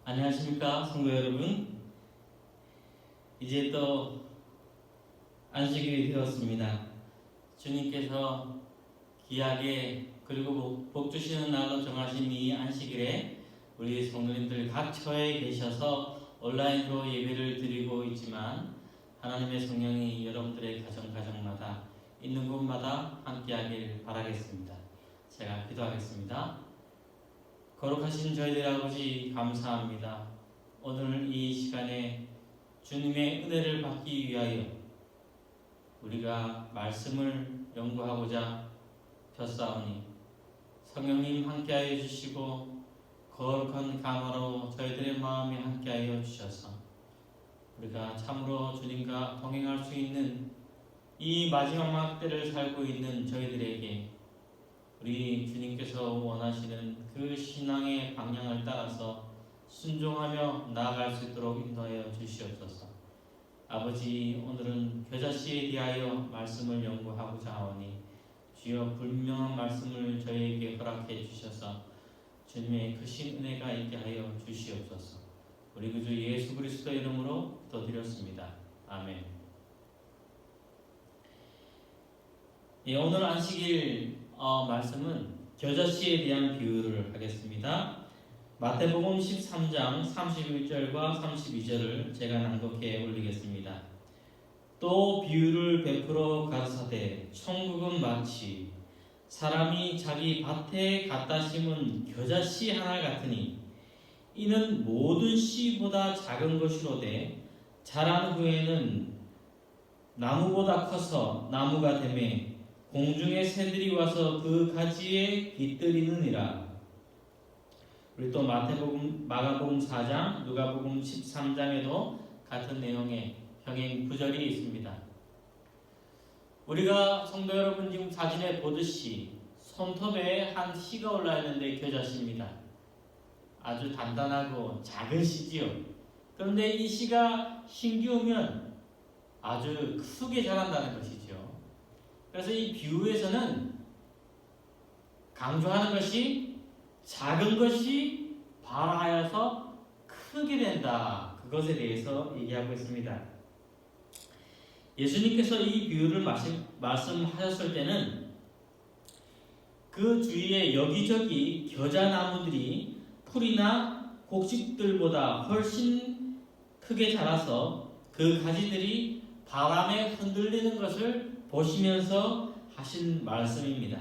안녕하십니까 성도 여러분. 이제 또 안식일이 되었습니다. 주님께서 귀하게 그리고 복 주시는 날로 정하신 이 안식일에 우리 성도님들 각 처에 계셔서 온라인으로 예배를 드리고 있지만 하나님의 성령이 여러분들의 가정마다 있는 곳마다 함께하길 바라겠습니다. 제가 기도하겠습니다. 거룩하신 저희들 아버지 감사합니다. 오늘 이 시간에 주님의 은혜를 받기 위하여 우리가 말씀을 연구하고자 폈사오니 성령님 함께하여 주시고 거룩한 감화로 저희들의 마음에 함께하여 주셔서 우리가 참으로 주님과 동행할 수 있는 이 마지막 때를 살고 있는 저희들에게 우리 주님께서 원하시는 그 신앙의 방향을 따라서 순종하며 나아갈 수 있도록 인도하여 주시옵소서. 아버지, 오늘은 겨자씨에 대하여 말씀을 연구하고자 하오니 주여 불명한 말씀을 저희에게 허락해 주셔서 주님의 크신 은혜가 있게 하여 주시옵소서. 우리 구주 예수 그리스도 이름으로 기도드렸습니다. 아멘. 오늘 안식일 말씀은 겨자씨에 대한 비유를 하겠습니다. 마태복음 13장 31절과 32절을 제가 낭독해 올리겠습니다. 또 비유를 베풀어 가르사대 천국은 마치 사람이 자기 밭에 갖다 심은 겨자씨 하나 같으니 이는 모든 씨보다 작은 것이로되 자란 후에는 나무보다 커서 나무가 되매 공중의 새들이 와서 그 가지에 깃들이느니라. 우리 또 마가복음 4장, 누가복음 13장에도 같은 내용의 병행 구절이 있습니다. 우리가 성도 여러분 지금 사진에 보듯이 손톱에 한 씨가 올라 있는데 겨자씨입니다. 아주 단단하고 작은 씨지요. 그런데 이 씨가 힘기우면 아주 크게 자란다는 것이죠. 그래서 이 비유에서는 강조하는 것이 작은 것이 발하여서 크게 된다. 그것에 대해서 얘기하고 있습니다. 예수님께서 이 비유를 말씀하셨을 때는 그 주위에 여기저기 겨자나무들이 풀이나 곡식들보다 훨씬 크게 자라서 그 가지들이 바람에 흔들리는 것을 보시면서 하신 말씀입니다.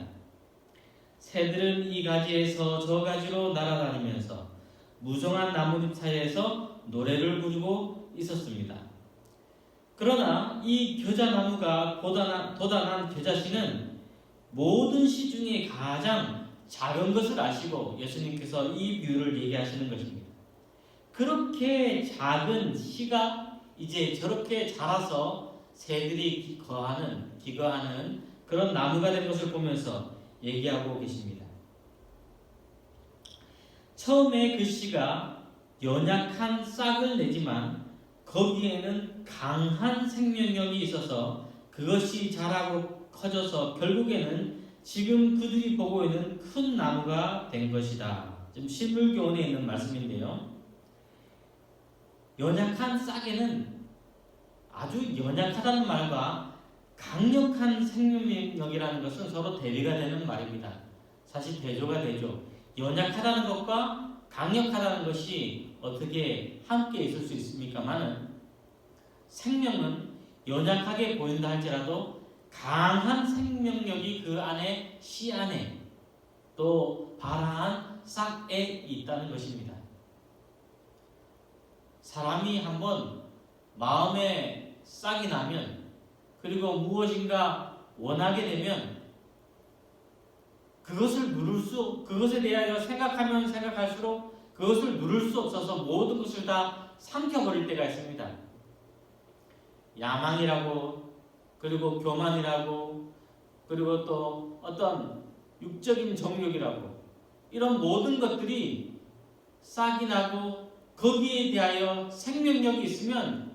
새들은 이 가지에서 저 가지로 날아다니면서 무성한 나뭇잎 사이에서 노래를 부르고 있었습니다. 그러나 이 겨자나무가 도단한 겨자씨는 모든 씨 중에 가장 작은 것을 아시고 예수님께서 이 비유를 얘기하시는 것입니다. 그렇게 작은 씨가 이제 저렇게 자라서 새들이 기거하는 그런 나무가 된 것을 보면서 얘기하고 계십니다. 처음에 그 씨가 연약한 싹을 내지만 거기에는 강한 생명력이 있어서 그것이 자라고 커져서 결국에는 지금 그들이 보고 있는 큰 나무가 된 것이다. 지금 신물교훈에 있는 말씀인데요. 연약한 싹에는 아주 연약하다는 말과 강력한 생명력이라는 것은 서로 대비가 되는 말입니다. 사실 대조가 되죠. 연약하다는 것과 강력하다는 것이 어떻게 함께 있을 수 있습니까마는 생명은 연약하게 보인다 할지라도 강한 생명력이 그 안에 씨 안에 또 발아한 싹에 있다는 것입니다. 사람이 한번 마음에 싹이 나면 그리고 무엇인가 원하게 되면 그것에 대하여 생각하면 생각할수록 그것을 누를 수 없어서 모든 것을 다 삼켜버릴 때가 있습니다. 야망이라고, 그리고 교만이라고, 그리고 또 어떤 육적인 정욕이라고, 이런 모든 것들이 싹이 나고 거기에 대하여 생명력이 있으면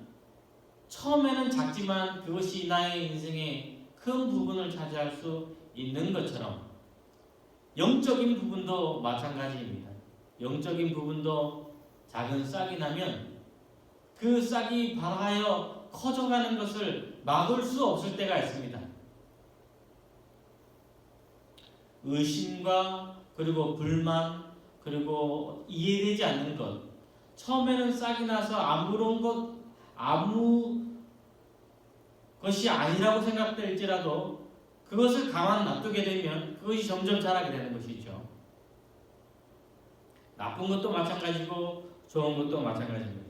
처음에는 작지만 그것이 나의 인생의 큰 부분을 차지할 수 있는 것처럼 영적인 부분도 마찬가지입니다. 영적인 부분도 작은 싹이 나면 그 싹이 발하여 커져가는 것을 막을 수 없을 때가 있습니다. 의심과 그리고 불만 그리고 이해되지 않는 것, 처음에는 싹이 나서 아무 것이 아니라고 생각될지라도 그것을 가만 놔두게 되면 그것이 점점 자라게 되는 것이죠. 나쁜 것도 마찬가지고 좋은 것도 마찬가지입니다.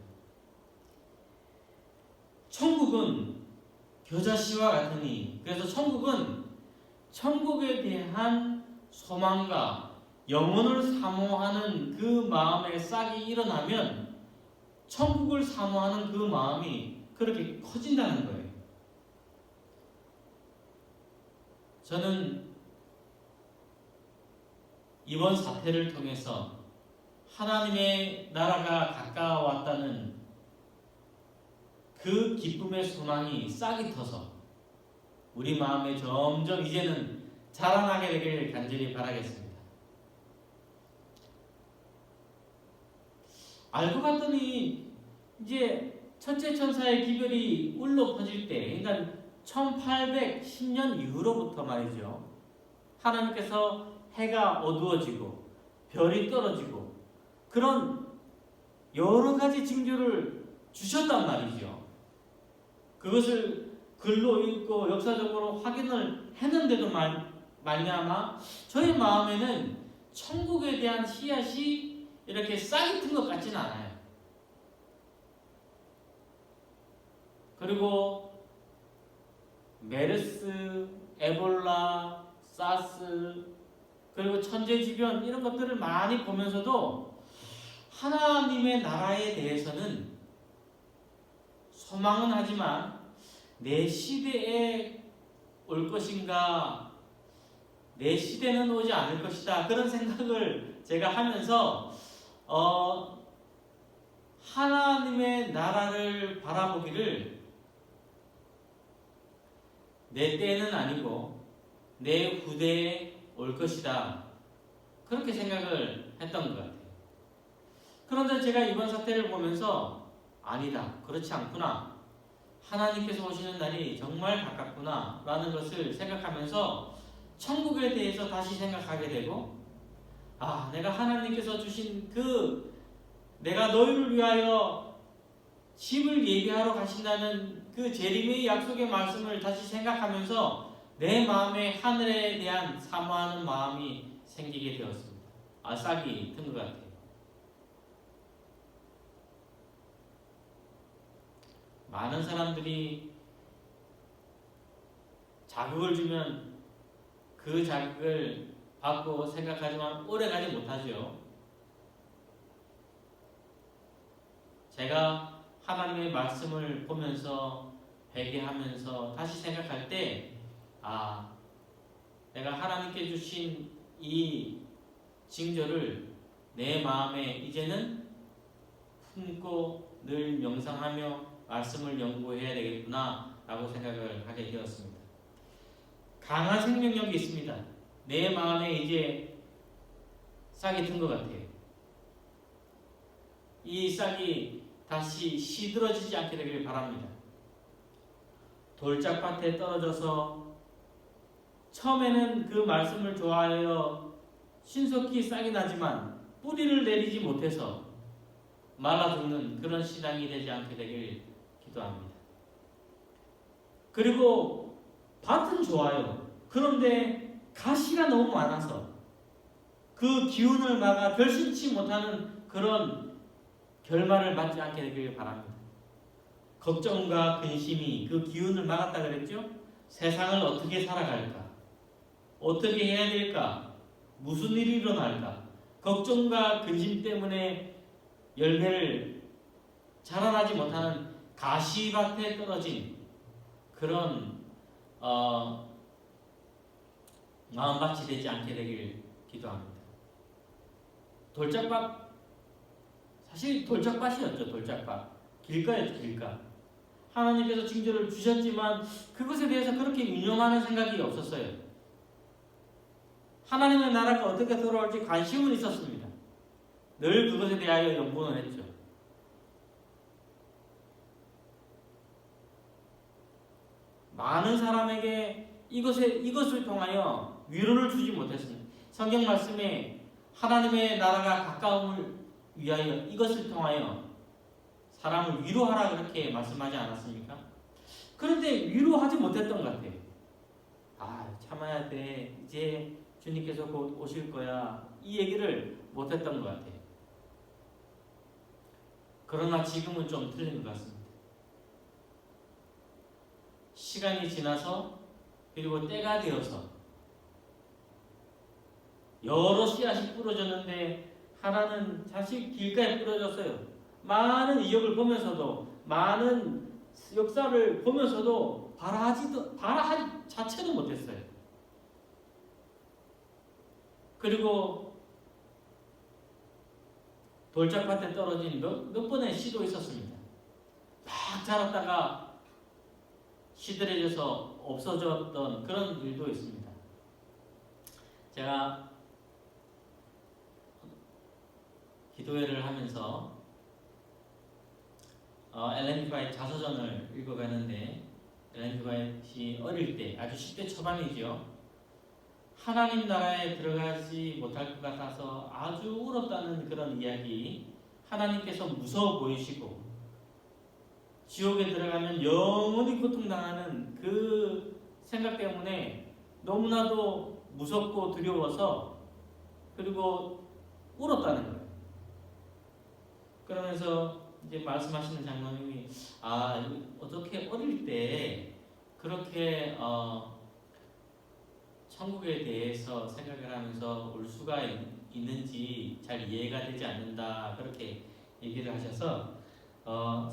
천국은 겨자씨와 같으니, 그래서 천국은 천국에 대한 소망과 영혼을 사모하는 그 마음의 싹이 일어나면 천국을 사모하는 그 마음이 그렇게 커진다는 거예요. 저는 이번 사태를 통해서 하나님의 나라가 가까워왔다는 그 기쁨의 소망이 싹이 터서 우리 마음에 점점 이제는 자라나게 되길 간절히 바라겠습니다. 알고 봤더니 이제 첫째 천사의 기별이 울려 퍼질 때, 그러니까 1810년 이후로부터 말이죠. 하나님께서 해가 어두워지고 별이 떨어지고 그런 여러 가지 징조를 주셨단 말이죠. 그것을 글로 읽고 역사적으로 확인을 했는데도 말미암아 저의 마음에는 천국에 대한 씨앗이 이렇게 싹이 튼 것 같지는 않아요. 그리고 메르스, 에볼라, 사스, 그리고 천재지변 이런 것들을 많이 보면서도 하나님의 나라에 대해서는 소망은 하지만 내 시대에 올 것인가, 내 시대는 오지 않을 것이다, 그런 생각을 제가 하면서 하나님의 나라를 바라보기를 내 때는 아니고 내 후대에 올 것이다, 그렇게 생각을 했던 것 같아요. 그런데 제가 이번 사태를 보면서 아니다, 그렇지 않구나, 하나님께서 오시는 날이 정말 가깝구나 라는 것을 생각하면서 천국에 대해서 다시 생각하게 되고, 내가 하나님께서 주신 내가 너희를 위하여 집을 예비하러 가신다는 그 재림의 약속의 말씀을 다시 생각하면서 내 마음에 하늘에 대한 사모하는 마음이 생기게 되었습니다. 싹이 튼 것 같아요. 많은 사람들이 자극을 주면 그 자극을 받고 생각하지만 오래가지 못하죠. 제가 하나님의 말씀을 보면서 회개하면서 다시 생각할 때 내가 하나님께 주신 이 징조를 내 마음에 이제는 품고 늘 명상하며 말씀을 연구해야 되겠구나 라고 생각을 하게 되었습니다. 강한 생명력이 있습니다. 내 마음에 이제 싹이 튼 것 같아요. 이 싹이 다시 시들어지지 않게 되길 바랍니다. 돌짝밭에 떨어져서 처음에는 그 말씀을 좋아하여 신속히 싹이 나지만 뿌리를 내리지 못해서 말라 죽는 그런 신앙이 되지 않게 되길 기도합니다. 그리고 밭은 좋아요. 그런데 가시가 너무 많아서 그 기운을 막아 결심치 못하는 그런 결말을 맞지 않게 되길 바랍니다. 걱정과 근심이 그 기운을 막았다 그랬죠? 세상을 어떻게 살아갈까? 어떻게 해야 될까? 무슨 일이 일어날까? 걱정과 근심 때문에 열매를 자라나지 못하는 가시밭에 떨어진 그런 마음밭이 되지 않게 되길 기도합니다. 돌짝밭, 사실 돌짝밭이었죠. 돌짝밭, 길가였죠. 길가. 하나님께서 징조를 주셨지만 그것에 대해서 그렇게 유념하는 생각이 없었어요. 하나님의 나라가 어떻게 돌아올지 관심은 있었습니다. 늘 그것에 대하여 연구는 했죠. 많은 사람에게 이것을 통하여 위로를 주지 못했습니다. 성경 말씀에 하나님의 나라가 가까움을 위하여 이것을 통하여 사람을 위로하라 그렇게 말씀하지 않았습니까? 그런데 위로하지 못했던 것 같아요. 아, 참아야 돼. 이제 주님께서 곧 오실 거야. 이 얘기를 못했던 것 같아요. 그러나 지금은 좀 틀린 것 같습니다. 시간이 지나서 그리고 때가 되어서 여러 씨앗이 부러졌는데 하나는 다시 길가에 부러졌어요. 많은 이적을 보면서도 많은 역사를 보면서도 발화하지 자체도 못했어요. 그리고 돌짝밭에 떨어진 몇 번의 시도 있었습니다. 막 자랐다가 시들해져서 없어졌던 그런 일도 있습니다. 제가 기도회를 하면서 엘렌 지 화이트 자서전을 읽어가는데 엘렌 지 화이트이 어릴 때 아주 10대 초반이죠. 하나님 나라에 들어가지 못할 것 같아서 아주 울었다는 그런 이야기. 하나님께서 무서워 보이시고 지옥에 들어가면 영원히 고통당하는 그 생각 때문에 너무나도 무섭고 두려워서 그리고 울었다는 거예요. 그러면서 이제 말씀하시는 장로님이 어떻게 어릴 때 그렇게 천국에 대해서 생각을 하면서 울 수가 있는지 잘 이해가 되지 않는다 그렇게 얘기를 하셔서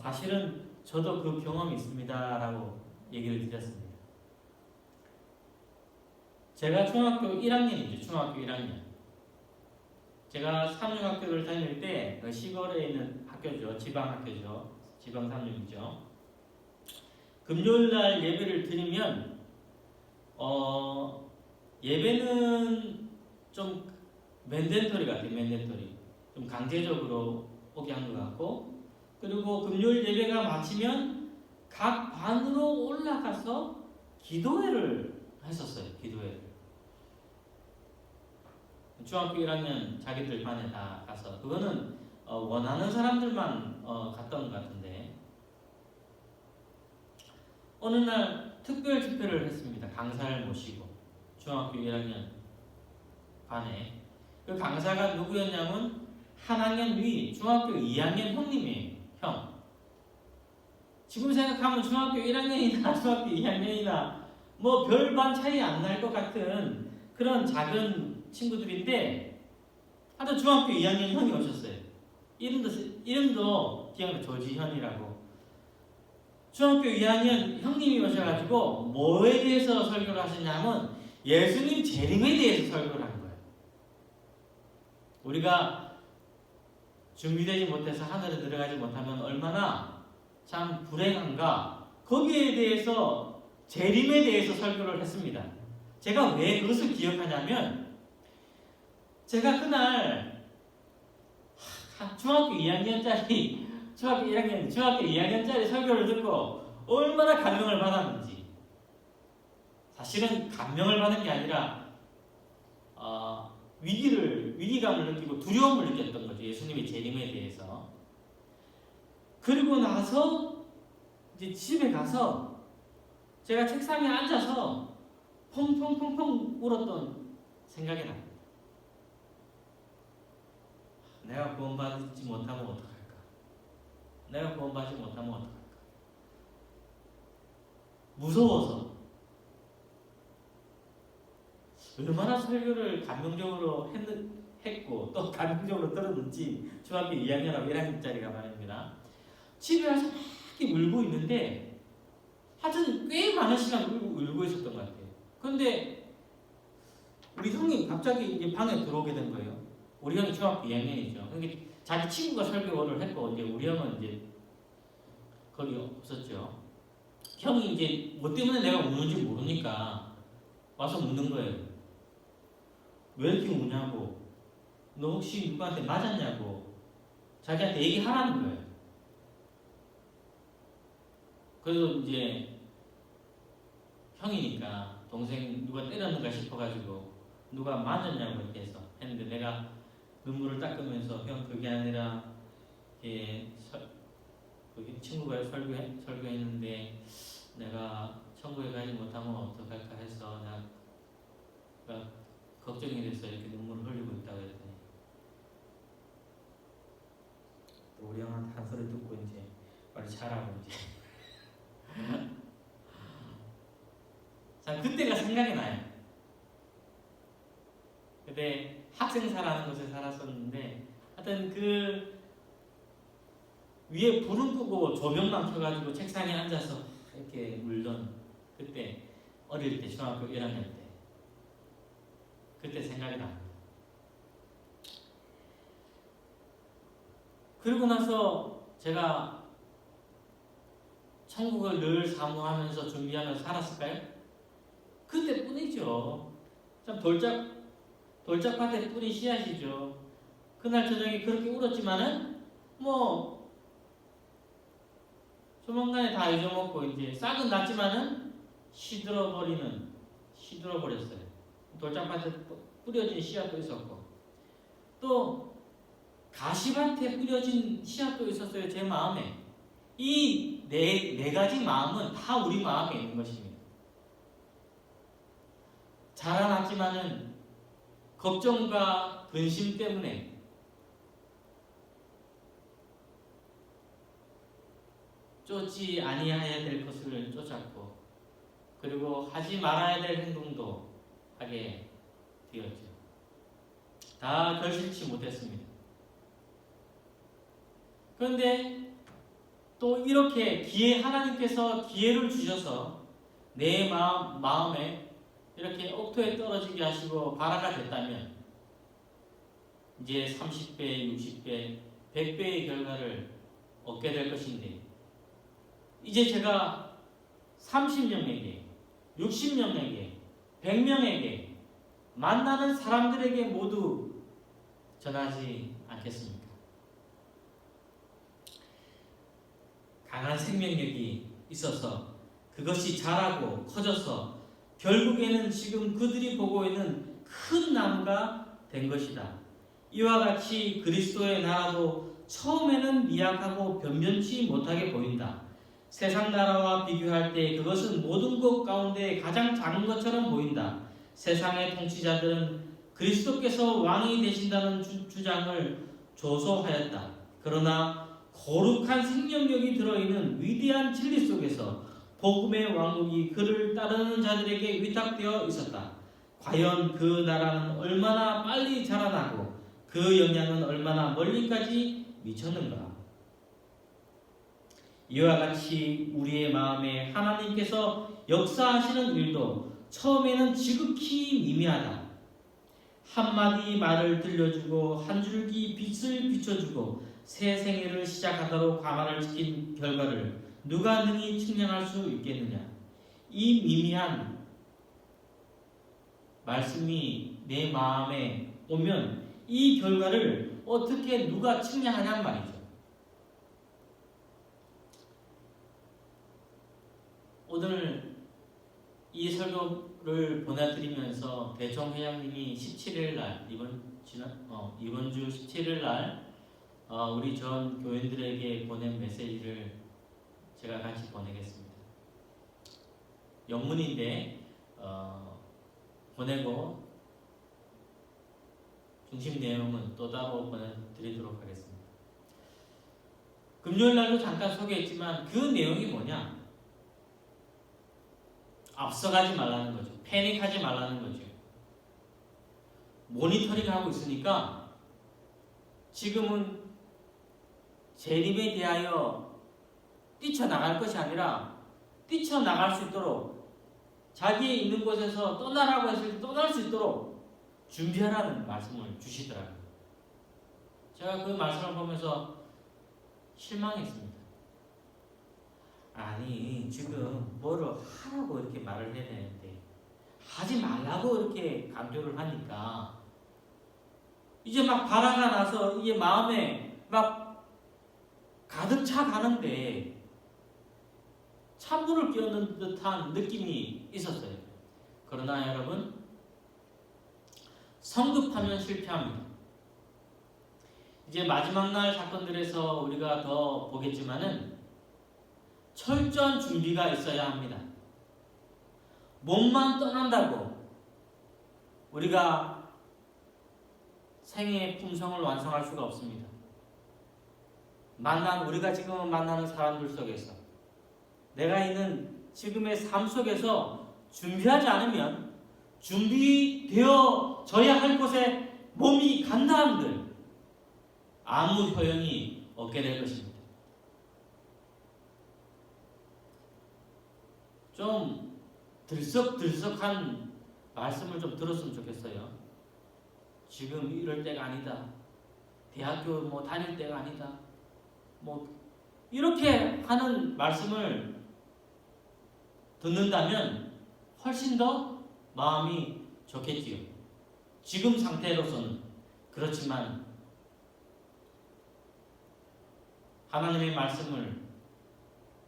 사실은 저도 그 경험이 있습니다 라고 얘기를 드렸습니다. 제가 중학교 1학년이죠. 중학교 1학년. 제가 삼육학교를 다닐 때 시골에 있는 학교죠. 지방학교죠. 지방 삼육이죠. 금요일날 예배를 드리면 예배는 좀 맨덴터리 같아요. 맨덴터리. 좀 강제적으로 오게 한 것 같고 그리고 금요일 예배가 마치면 각 반으로 올라가서 기도회를 했었어요. 기도회를. 중학교 1학년 자기들 반에 다 가서 그거는 원하는 사람들만 갔던 것 같은데 어느 날 특별 집회를 했습니다. 강사를 모시고 중학교 1학년 반에 그 강사가 누구였냐면 한 학년 위 중학교 2학년 형님이에요. 형. 지금 생각하면 중학교 1학년이나 중학교 2학년이나 뭐 별반 차이 안 날 것 같은 그런 작은 친구들인데 하여튼 중학교 2학년 형이 오셨어요. 이름도 기억나. 조지현이라고. 중학교 2학년 형님이 오셔가지고 뭐에 대해서 설교를 하시냐면 예수님 재림에 대해서 설교를 한 거예요. 우리가 준비되지 못해서 하늘에 들어가지 못하면 얼마나 참 불행한가. 거기에 대해서 재림에 대해서 설교를 했습니다. 제가 왜 그것을 기억하냐면 제가 그날 중학교 2학년짜리 중학교 2학년짜리 설교를 듣고 얼마나 감명을 받았는지. 사실은 감명을 받은 게 아니라 위기감을 느끼고 두려움을 느꼈던 거죠. 예수님의 재림에 대해서. 그리고 나서 이제 집에 가서 제가 책상에 앉아서 펑펑펑펑 울었던 생각이 납니다. 내가 구원받지 못하면 어떡할까? 내가 구원받지 못하면 어떡할까? 무서워서. 얼마나 설교를 감명적으로 했고 또 감명적으로 들었는지 중학교 2학년하고 1학년짜리가 말입니다. 집에 와서 막 울고 있는데 하여튼 꽤 많은 시간 울고 있었던 것 같아요. 그런데 우리 형이 갑자기 이제 방에 들어오게 된 거예요. 우리 형이 중학교 2학년이죠. 그러니까 자기 친구가 설교를 했고 이제 우리 형은 이제 거기 없었죠. 형이 이제 뭐 때문에 내가 우는지 모르니까 와서 묻는 거예요. 왜 이렇게 우냐고. 너 혹시 누구한테 맞았냐고. 자기한테 얘기하라는 거예요. 그래서 이제 형이니까 동생 누가 때렸는가 싶어가지고 누가 맞았냐고 이렇게 해서 했는데 내가 눈물을 닦으면서 형 그게 아니라 그 친구가 설교했는데 내가 천국에 가지 못하면 어떡할까 해서 내가 걱정이 돼서 이렇게 눈물을 흘리고 있다고 했더니 또 우리 형한테 한 소리 듣고 이제 빨리 자라고 이제 자 그때가 생각이 나요. 그때 학생사라는 곳에 살았었는데 하여튼 그 위에 불은 끄고 조명만 켜가지고 책상에 앉아서 이렇게 울던 그때 어릴 때 중학교 1학년 때 그때 생각이 납니다. 그리고 나서 제가 천국을 늘 사모하면서 준비하면서 살았을까요? 그때뿐이죠. 참 돌짝밭에 뿌린 씨앗이죠. 그날 저녁에 그렇게 울었지만은 뭐 조만간에 다 잊어먹고 이제 싹은 났지만은 시들어버렸어요. 돌짝밭에 뿌려진 씨앗도 있었고 또 가시밭에 뿌려진 씨앗도 있었어요. 제 마음에. 이 네 가지 마음은 다 우리 마음에 있는 것입니다. 자라났지만은 걱정과 근심 때문에 쫓지 아니해야 될 것을 쫓았고 그리고 하지 말아야 될 행동도 하게 되었죠. 다 결실치 못했습니다. 그런데 또 이렇게 하나님께서 기회를 주셔서 내 마음에 이렇게 옥토에 떨어지게 하시고 발화가 됐다면 이제 30배, 60배, 100배의 결과를 얻게 될 것인데 이제 제가 30명에게, 60명에게, 100명에게 만나는 사람들에게 모두 전하지 않겠습니까? 강한 생명력이 있어서 그것이 자라고 커져서 결국에는 지금 그들이 보고 있는 큰 나무가 된 것이다. 이와 같이 그리스도의 나라도 처음에는 미약하고 변변치 못하게 보인다. 세상 나라와 비교할 때 그것은 모든 것 가운데 가장 작은 것처럼 보인다. 세상의 통치자들은 그리스도께서 왕이 되신다는 주장을 조소하였다. 그러나 거룩한 생명력이 들어있는 위대한 진리 속에서 복음의 왕국이 그를 따르는 자들에게 위탁되어 있었다. 과연 그 나라는 얼마나 빨리 자라나고 그 영향은 얼마나 멀리까지 미쳤는가? 이와 같이 우리의 마음에 하나님께서 역사하시는 일도 처음에는 지극히 미미하다. 한마디 말을 들려주고 한 줄기 빛을 비춰주고 새 생애를 시작하도록 가만을 지킨 결과를 누가 능히 측량할 수 있겠느냐? 이 미미한 말씀이 내 마음에 오면 이 결과를 어떻게 누가 측량하냔 말이죠. 오늘 이 설교를 보내드리면서 대종 회장님이 17일 날 이번 주 17일 날 우리 전 교인들에게 보낸 메시지를 제가 같이 보내겠습니다. 영문인데 보내고 중심 내용은 또 따로 보내드리도록 하겠습니다. 금요일 날도 잠깐 소개했지만 그 내용이 뭐냐? 앞서가지 말라는 거죠. 패닉하지 말라는 거죠. 모니터링 하고 있으니까 지금은 재림에 대하여 뛰쳐나갈 것이 아니라 뛰쳐나갈 수 있도록 자기의 있는 곳에서 떠나라고 했을 때 떠날 수 있도록 준비하라는 말씀을 주시더라고요. 제가 그 말씀을 보면서 실망했습니다. 아니 지금 뭐를 하라고 이렇게 말을 해야 되는데 하지 말라고 이렇게 강조를 하니까 이제 막 발화가 나서 이게 마음에 막 가득 차 가는데 찬물을 끼얹는 듯한 느낌이 있었어요. 그러나 여러분, 성급하면 실패합니다. 이제 마지막 날 사건들에서 우리가 더 보겠지만은 철저한 준비가 있어야 합니다. 몸만 떠난다고 우리가 생애의 품성을 완성할 수가 없습니다. 우리가 지금 만나는 사람들 속에서, 내가 있는 지금의 삶 속에서 준비하지 않으면 준비되어져야 할 곳에 몸이 간다 한들 아무 효용이 없게 될 것입니다. 좀 들썩들썩한 말씀을 좀 들었으면 좋겠어요. 지금 이럴 때가 아니다. 대학교 다닐 때가 아니다. 이렇게 하는 말씀을 듣는다면 훨씬 더 마음이 좋겠지요. 지금 상태로서는. 그렇지만 하나님의 말씀을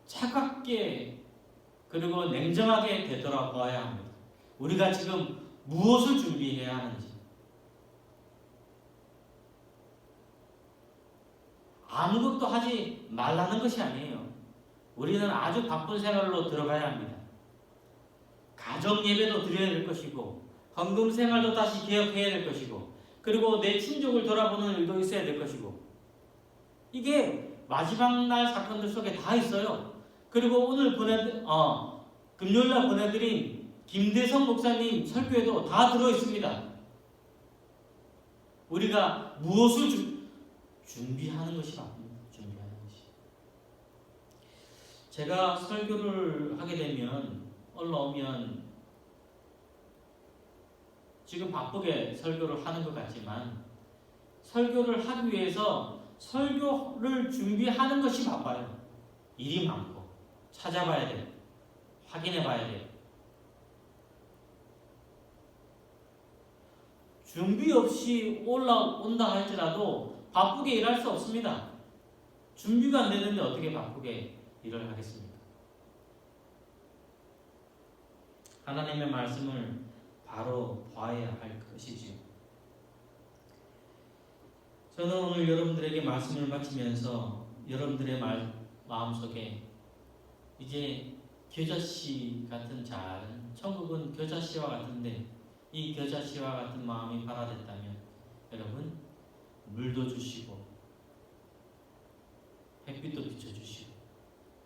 차갑게 그리고 냉정하게 되돌아보아야 합니다. 우리가 지금 무엇을 준비해야 하는지. 아무것도 하지 말라는 것이 아니에요. 우리는 아주 바쁜 생활로 들어가야 합니다. 가정 예배도 드려야 될 것이고, 헌금 생활도 다시 개혁해야 될 것이고, 그리고 내 친족을 돌아보는 일도 있어야 될 것이고, 이게 마지막 날 사건들 속에 다 있어요. 그리고 오늘 금요일날 보내드린 김대성 목사님 설교에도 다 들어있습니다. 우리가 무엇을 준비하는 것이 바쁩니다. 준비하는 것이. 제가 설교를 하게 되면, 올라오면 지금 바쁘게 설교를 하는 것 같지만 설교를 하기 위해서 설교를 준비하는 것이 바빠요. 일이 많고 찾아봐야 돼요. 확인해 봐야 돼요. 준비 없이 올라온다 할지라도 바쁘게 일할 수 없습니다. 준비가 안 되는데 어떻게 바쁘게 일을 하겠습니까? 하나님의 말씀을 바로 봐야 할 것이지요. 저는 오늘 여러분들에게 말씀을 마치면서 여러분들의 마음속에 이제 겨자씨 같은 천국은 겨자씨와 같은데 이 겨자씨와 같은 마음이 발화됐다면 여러분, 물도 주시고 햇빛도 비춰주시고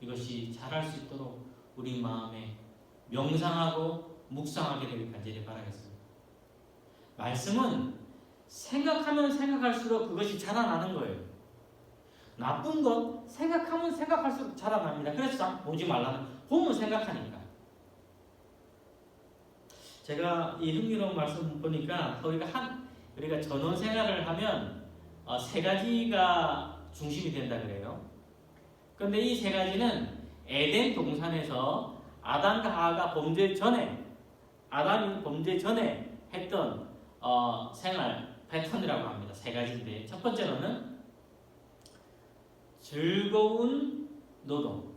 이것이 자랄 수 있도록 우리 마음에 명상하고 묵상하게 되길 간절히 바라겠습니다. 말씀은 생각하면 생각할수록 그것이 자라나는 거예요. 나쁜 것 생각하면 생각할수록 자라납니다. 그래서 보지 말라는, 보면 생각하니까. 제가 이 흥미로운 말씀 보니까 우리가 전원 생활을 하면 세 가지가 중심이 된다 그래요. 그런데 이 세 가지는 에덴 동산에서 아담과 하와가 아담이 범죄 전에 했던 생활 패턴이라고 합니다. 세 가지인데, 첫 번째로는 즐거운 노동.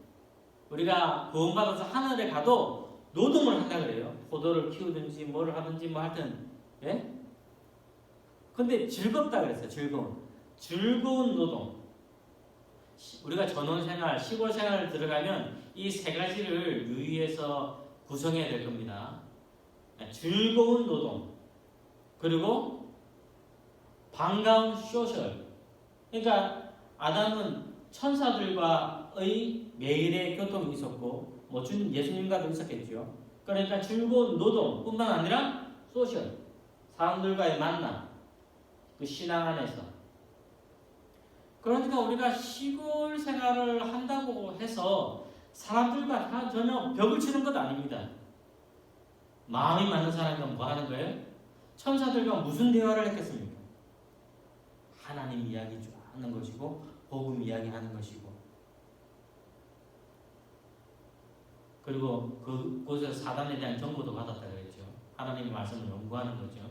우리가 구원받아서 하늘에 가도 노동을 한다 그래요. 포도를 키우든지 뭐를 하든지 하여튼, 예? 근데 즐겁다 그랬어요. 즐거운 노동. 우리가 전원 생활, 시골 생활을 들어가면 이 세 가지를 유의해서 구성해야 될 겁니다. 즐거운 노동, 그리고 반가운 소셜. 그러니까 아담은 천사들과의 매일의 교통이 있었고, 예수님과도 있었겠죠. 그러니까 즐거운 노동뿐만 아니라 소셜, 사람들과의 만남, 그 신앙 안에서. 그러니까 우리가 시골 생활을 한다고 해서 사람들과 전혀 벽을 치는 것도 아닙니다. 마음이 맞는 사람과 뭐 하는 거예요? 천사들과 무슨 대화를 했겠습니까? 하나님 이야기 하는 것이고, 복음 이야기하는 것이고, 그리고 그곳에서 사단에 대한 정보도 받았다 그랬죠. 하나님의 말씀을 연구하는 거죠.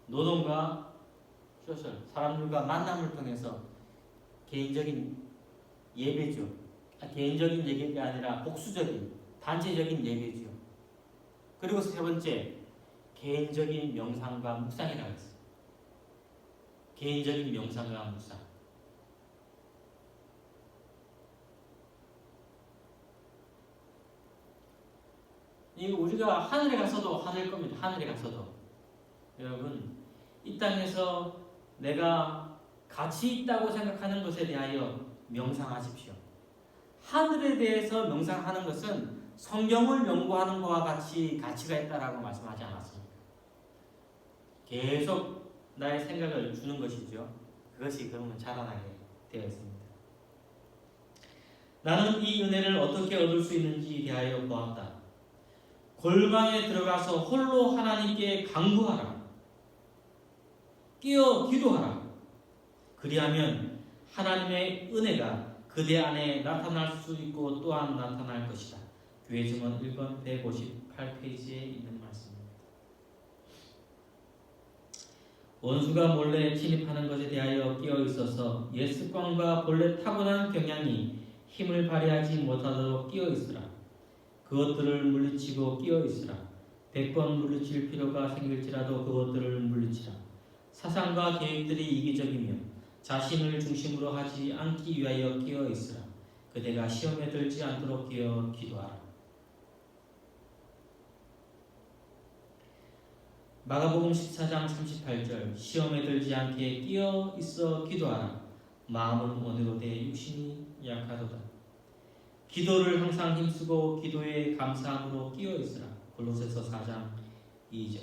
노동과 소셜, 사람들과 만남을 통해서 개인적인 예배죠. 개인적인 얘기가 아니라 복수적인 단체적인 얘기죠. 그리고 세 번째, 개인적인 명상과 묵상이라고 했어요. 개인적인 명상과 묵상. 이 우리가 하늘에 가서도 하늘 겁니다. 하늘에 가서도 여러분, 이 땅에서 내가 가치 있다고 생각하는 것에 대하여 명상하십시오. 하늘에 대해서 명상하는 것은 성경을 연구하는 것과 같이 가치가 있다라고 말씀하지 않았습니까? 계속 나의 생각을 주는 것이죠. 그것이 그러면 자라나게 되어 있습니다. 나는 이 은혜를 어떻게 얻을 수 있는지에 대하여 보았다. 골방에 들어가서 홀로 하나님께 간구하라. 끼어 기도하라. 그리하면 하나님의 은혜가 그대 안에 나타날 수 있고 또한 나타날 것이다. 교회 증언 1권 158페이지에 있는 말씀입니다. 원수가 몰래 침입하는 것에 대하여 끼어 있어서 옛 습관과 본래 타고난 경향이 힘을 발휘하지 못하도록 끼어 있으라. 그것들을 물리치고 끼어 있으라. 100번 물리칠 필요가 생길지라도 그것들을 물리치라. 사상과 계획들이 이기적이며 자신을 중심으로 하지 않기 위하여 끼어 있으라. 그대가 시험에 들지 않도록 끼어 기도하라. 마가복음 14장 38절 시험에 들지 않게 끼어 있어 기도하라. 마음은 온유로되 육신이 약하도다. 기도를 항상 힘쓰고 기도에 감사함으로 끼어 있으라. 골로새서 4장 2절.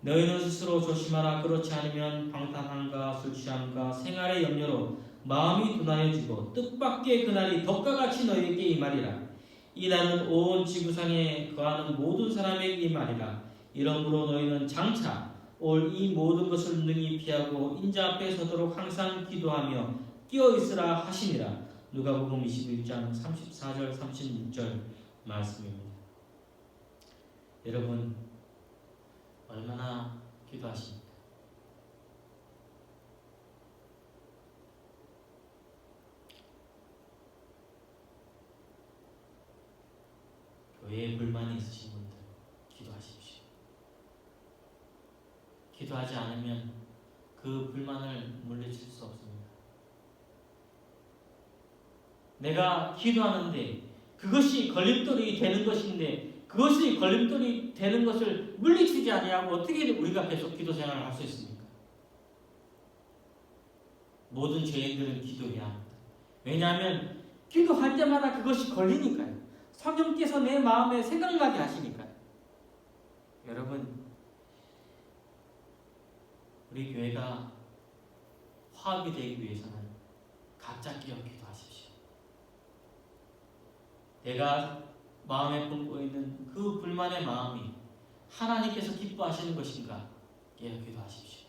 너희는 스스로 조심하라. 그렇지 않으면 방탕함과 술취함과 생활의 염려로 마음이 둔하여지고 뜻밖의 그날이 덕과 같이 너희에게 임하리라. 이 날은 온 지구상에 거하는 모든 사람에게 임하리라. 이러므로 너희는 장차 올 이 모든 것을 능히 피하고 인자 앞에 서도록 항상 기도하며 끼어 있으라 하시니라. 누가복음 21장 34절 36절 말씀입니다. 여러분 얼마나 기도하십니까? 교회에 불만이 있으신 분들 기도하십시오. 기도하지 않으면 그 불만을 물리칠 수 없습니다. 내가 기도하는데 그것이 걸림돌이 되는 것인데 그것이 걸림돌이 되는 것을 물리치지 아니하고 어떻게 우리가 계속 기도 생활을 할 수 있습니까? 모든 죄인들은 기도해야 합니다. 왜냐하면 기도할 때마다 그것이 걸리니까요. 성령께서 내 마음에 생각나게 하시니까요. 여러분, 우리 교회가 화합이 되기 위해서는 각자 끼어 기도하십시오. 내가 마음에 품고 있는 그 불만의 마음이 하나님께서 기뻐하시는 것인가? 끼어 기도하십시오.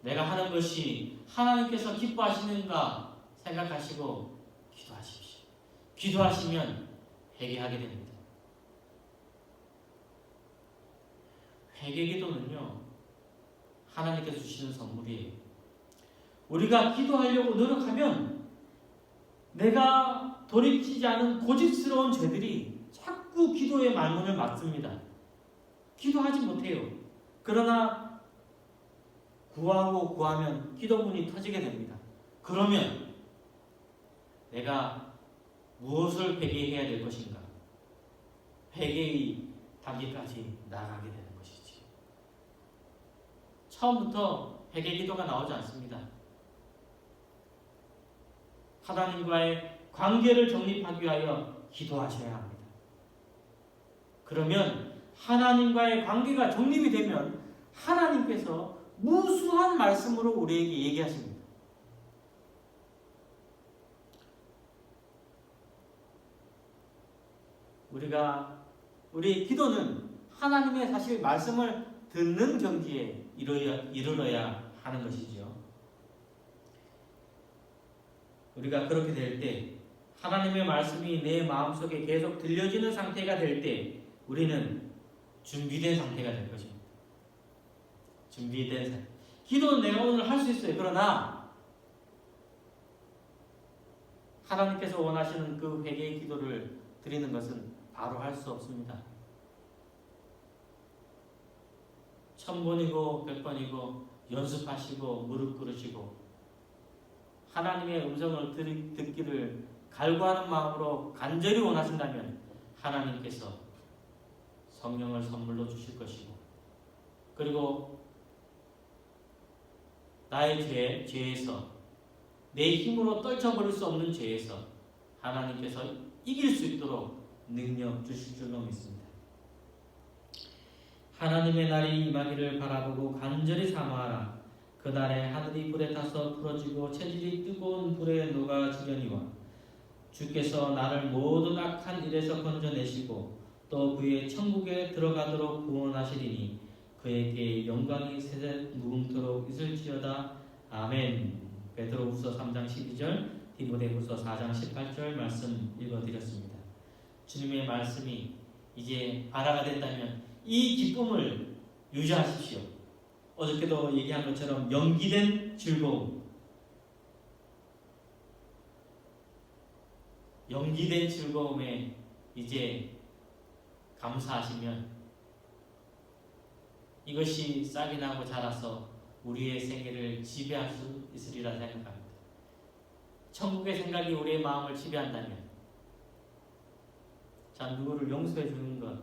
내가 하는 것이 하나님께서 기뻐하시는가 생각하시고 기도하십시오. 기도하시면 회개하게 됩니다. 회개기도는요, 하나님께서 주시는 선물이에요. 우리가 기도하려고 노력하면 내가 돌이키지 않은 고집스러운 죄들이 자꾸 기도의 말문을 막습니다. 기도하지 못해요. 그러나 구하고 구하면 기도문이 터지게 됩니다. 그러면 내가 무엇을 회개해야 될 것인가? 회개의 단계까지 나아가게 되는 것이지. 처음부터 회개 기도가 나오지 않습니다. 하나님과의 관계를 정립하기 위하여 기도하셔야 합니다. 그러면 하나님과의 관계가 정립이 되면 하나님께서 무수한 말씀으로 우리에게 얘기하십니다. 우리의 기도는 하나님의 사실 말씀을 듣는 경지에 이르러야 하는 것이죠. 우리가 그렇게 될 때, 하나님의 말씀이 내 마음속에 계속 들려지는 상태가 될 때 우리는 준비된 상태가 될 것입니다. 준비된 상태. 기도는 내가 오늘 할 수 있어요. 그러나 하나님께서 원하시는 그 회개의 기도를 드리는 것은 바로 할 수 없습니다. 1000번이고 100번이고 연습하시고 무릎 꿇으시고 하나님의 음성을 듣기를 갈구하는 마음으로 간절히 원하신다면 하나님께서 성령을 선물로 주실 것이고, 그리고 나의 죄에서, 내 힘으로 떨쳐버릴 수 없는 죄에서 하나님께서 이길 수 있도록 능력 주실 줄로 믿습니다. 하나님의 날이 임하기를 바라보고 간절히 사모하라. 그날에 하늘이 불에 타서 풀어지고 체질이 뜨거운 불에 녹아지려니와 주께서 나를 모든 악한 일에서 건져내시고 또 그의 천국에 들어가도록 구원하시리니 그에게 영광이 세세 무궁토록 있을지어다. 아멘. 베드로후서 3장 12절, 디모데후서 4장 18절 말씀 읽어드렸습니다. 주님의 말씀이 이제 발화가 된다면 이 기쁨을 유지하십시오. 어저께도 얘기한 것처럼 연기된 즐거움, 연기된 즐거움에 이제 감사하시면 이것이 싹이 나고 자라서 우리의 생애를 지배할 수 있으리라 생각합니다. 천국의 생각이 우리의 마음을 지배한다면, 자, 누구를 용서해 주는 것,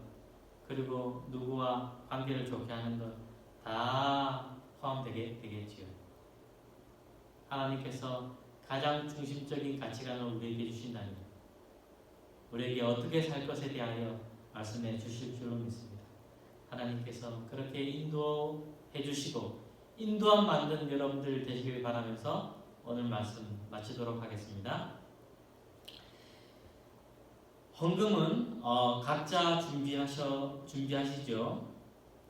그리고 누구와 관계를 좋게 하는 것 다 포함되겠지요. 하나님께서 가장 중심적인 가치관을 우리에게 주신다면 우리에게 어떻게 살 것에 대하여 말씀해 주실 줄로 믿습니다. 하나님께서 그렇게 인도해 주시고 인도함 만든 여러분들 되시길 바라면서 오늘 말씀 마치도록 하겠습니다. 헌금은 각자 준비하시죠.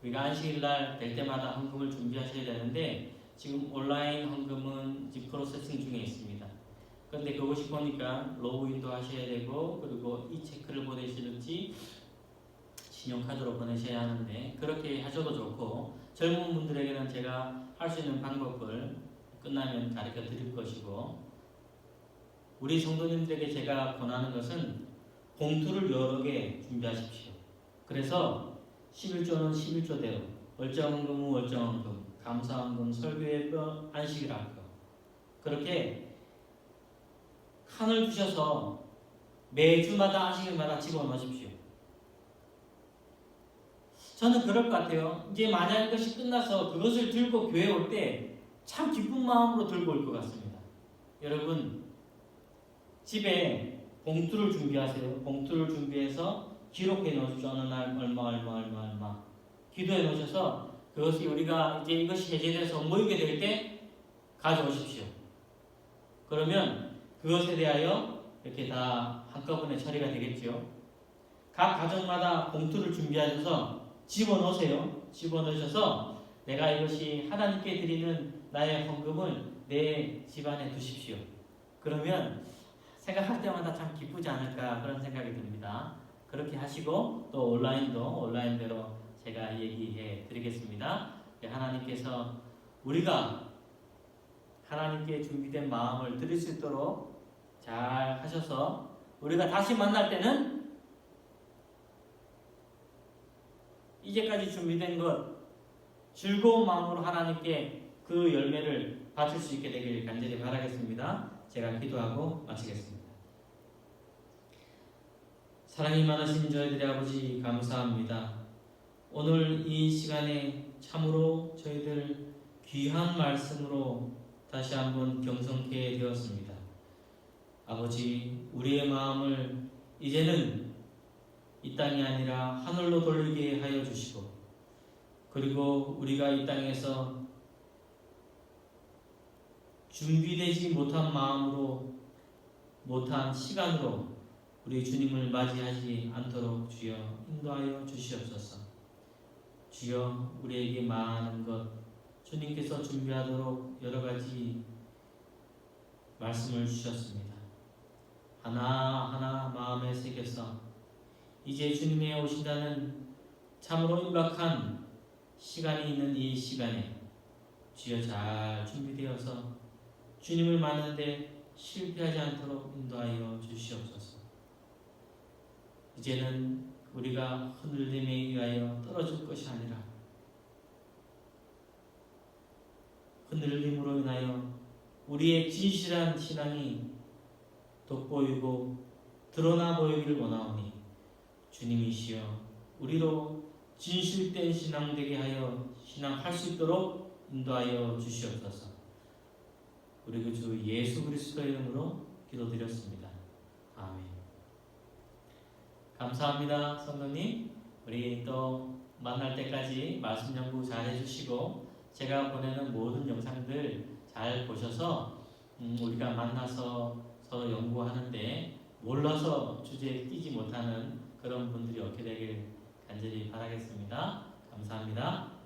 우리가 안식일날 될 때마다 헌금을 준비하셔야 되는데 지금 온라인 헌금은 지금 프로세싱 중에 있습니다. 그런데 그것이 보니까 로그인도 하셔야 되고 그리고 이 체크를 보내시든지 신용카드로 보내셔야 하는데 그렇게 하셔도 좋고, 젊은 분들에게는 제가 할 수 있는 방법을 끝나면 가르쳐 드릴 것이고, 우리 성도님들에게 제가 권하는 것은 봉투를 여러 개 준비하십시오. 그래서 11조는 11조대로, 월정헌금은 월정헌금, 감사헌금, 설교예배, 안식일 할거, 그렇게 칸을 주셔서 매주마다 안식일마다 집어넣으십시오. 저는 그럴 것 같아요. 이제 만약 이것이 끝나서 그것을 들고 교회 올 때 참 기쁜 마음으로 들고 올 것 같습니다. 여러분, 집에 봉투를 준비하세요. 봉투를 준비해서 기록해 놓으십시오. 어느 날 얼마 기도해 놓으셔서 그것이 우리가 이제 이것이 해제돼서 모이게 될 때 가져오십시오. 그러면 그것에 대하여 이렇게 다 한꺼번에 처리가 되겠죠. 각 가정마다 봉투를 준비하셔서 집어넣으세요. 집어넣으셔서 내가 이것이 하나님께 드리는 나의 헌금을 내 집안에 두십시오. 그러면 생각할 때마다 참 기쁘지 않을까 그런 생각이 듭니다. 그렇게 하시고 또 온라인대로 제가 얘기해 드리겠습니다. 하나님께서 우리가 하나님께 준비된 마음을 드릴 수 있도록 잘 하셔서 우리가 다시 만날 때는 이제까지 준비된 것 즐거운 마음으로 하나님께 그 열매를 바칠 수 있게 되길 간절히 바라겠습니다. 제가 기도하고 마치겠습니다. 사랑이 많으신 저희들의 아버지 감사합니다. 오늘 이 시간에 참으로 저희들 귀한 말씀으로 다시 한번 경성케 되었습니다. 아버지, 우리의 마음을 이제는 이 땅이 아니라 하늘로 돌리게 하여 주시고, 그리고 우리가 이 땅에서 준비되지 못한 마음으로, 못한 시간으로 우리 주님을 맞이하지 않도록 주여 인도하여 주시옵소서. 주여, 우리에게 많은 것 주님께서 준비하도록 여러 가지 말씀을 주셨습니다. 하나하나 마음에 새겨서 이제 주님의 오신다는 참으로 임박한 시간이 있는 이 시간에 주여 잘 준비되어서 주님을 만나는데 실패하지 않도록 인도하여 주시옵소서. 이제는 우리가 흔들림에 의하여 떨어질 것이 아니라 흔들림으로 인하여 우리의 진실한 신앙이 돋보이고 드러나 보이기를 원하오니 주님이시여 우리로 진실된 신앙 되게 하여 신앙할 수 있도록 인도하여 주시옵소서. 우리 그 주 예수 그리스도의 이름으로 기도드렸습니다. 아멘. 감사합니다. 성도님, 우리 또 만날 때까지 말씀 연구 잘 해주시고 제가 보내는 모든 영상들 잘 보셔서 우리가 만나서 서로 연구하는데 몰라서 주제에 끼지 못하는 그런 분들이 없게 되길 간절히 바라겠습니다. 감사합니다.